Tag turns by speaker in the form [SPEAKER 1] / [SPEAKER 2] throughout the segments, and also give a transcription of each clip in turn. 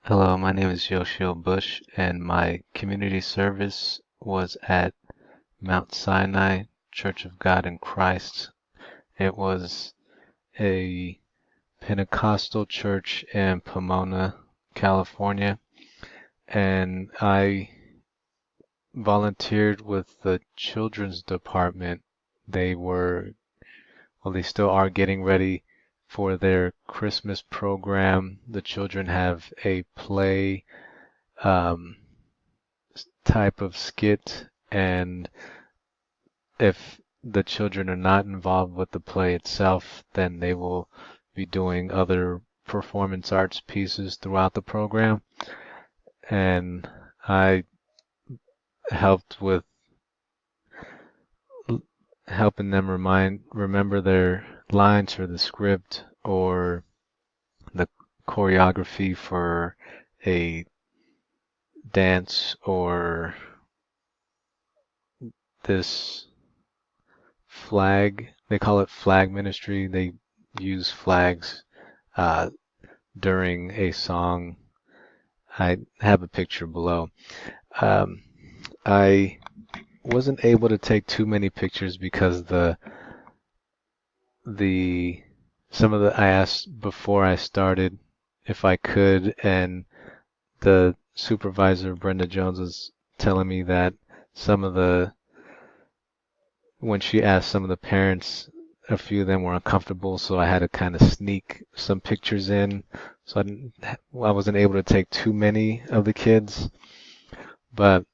[SPEAKER 1] Hello, my name is Yoshio Bush, and my community service was at Mount Sinai Church of God in Christ. It was a Pentecostal church in Pomona, California, and I volunteered with the children's department. They were, well, they still are getting ready for their Christmas program. The children have a play. Um, type of skit, and if the children are not involved with the play itself, then they will be doing other performance arts pieces throughout the program. And I helped with helping them remember their lines for the script or the choreography for a dance or this flag. They call it flag ministry. They use flags uh, during a song. I have a picture below. Um, I wasn't able to take too many pictures because the some of the I asked before I started if I could, and the supervisor Brenda Jones was telling me that some of the when she asked some of the parents, a few of them were uncomfortable, so I had to kind of sneak some pictures in. So I wasn't able to take too many of the kids, but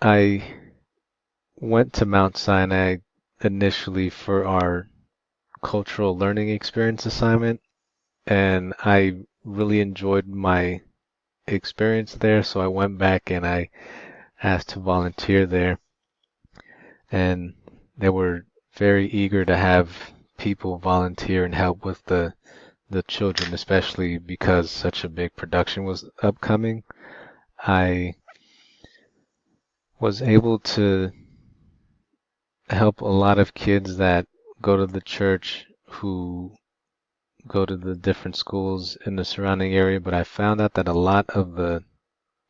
[SPEAKER 1] I went to Mount Sinai initially for our cultural learning experience assignment, and I really enjoyed my experience there, so I went back and I asked to volunteer there, and they were very eager to have people volunteer and help with the children, especially because such a big production was upcoming. I was able to help a lot of kids that go to the church who go to the different schools in the surrounding area, but I found out that a lot of the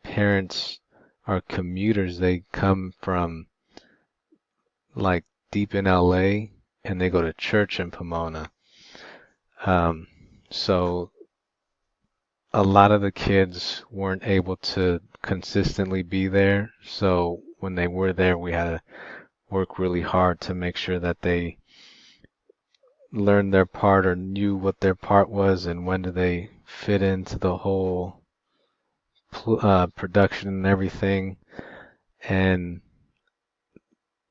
[SPEAKER 1] parents are commuters. They come from like deep in LA and they go to church in Pomona. Um, so a lot of the kids weren't able to consistently be there. So when they were there, we had to work really hard to make sure that they learned their part or knew what their part was and when do they fit into the whole production and everything. And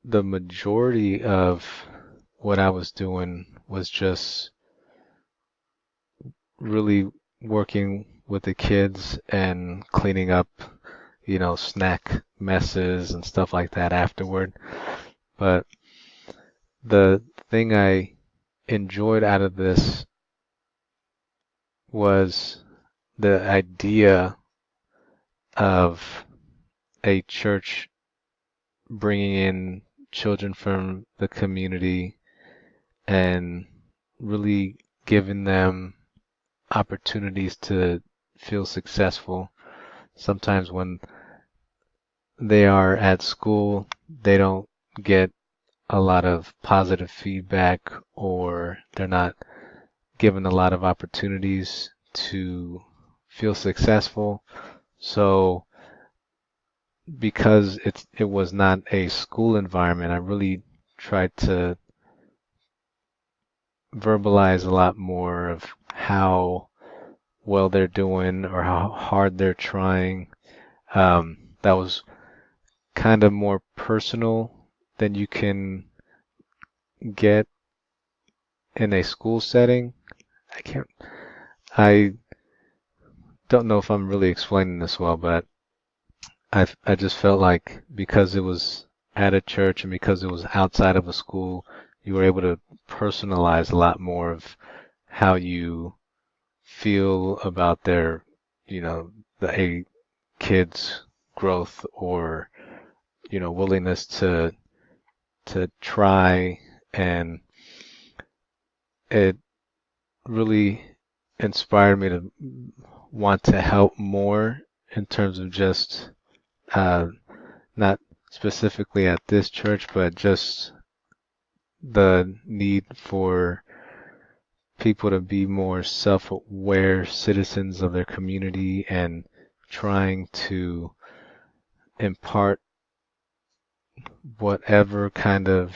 [SPEAKER 1] the majority of what I was doing was just really working with the kids and cleaning up, snack messes and stuff like that afterward. But the thing I enjoyed out of this was the idea of a church bringing in children from the community and really giving them opportunities to feel successful. Sometimes when they are at school, they don't get a lot of positive feedback or they're not given a lot of opportunities to feel successful. So because it was not a school environment, I really tried to verbalize a lot more of how well they're doing or how hard they're trying. That was kind of more personal than you can get in a school setting. I can't, I don't know if I'm really explaining this well, but I just felt like because it was at a church and because it was outside of a school, you were able to personalize a lot more of how you feel about their, the a kid's growth or, willingness to try, and it really inspired me to want to help more in terms of just uh, not specifically at this church, but just the need for people to be more self-aware citizens of their community and trying to impart whatever kind of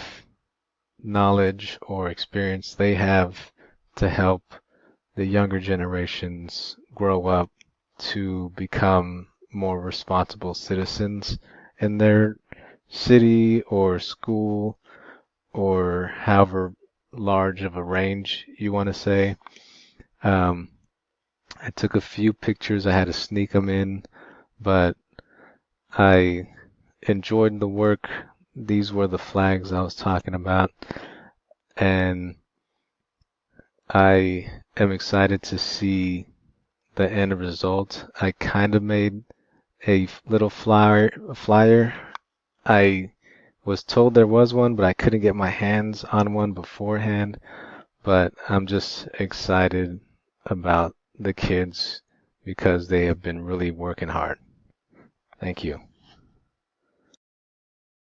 [SPEAKER 1] knowledge or experience they have to help the younger generations grow up to become more responsible citizens in their city or school or however large of a range you want to say. Um, I took a few pictures. I had to sneak them in, but I enjoyed the work. These were the flags I was talking about, and I am excited to see the end result. I kind of made a little flyer. I was told there was one, but I couldn't get my hands on one beforehand. But I'm just excited about the kids because they have been really working hard. Thank you.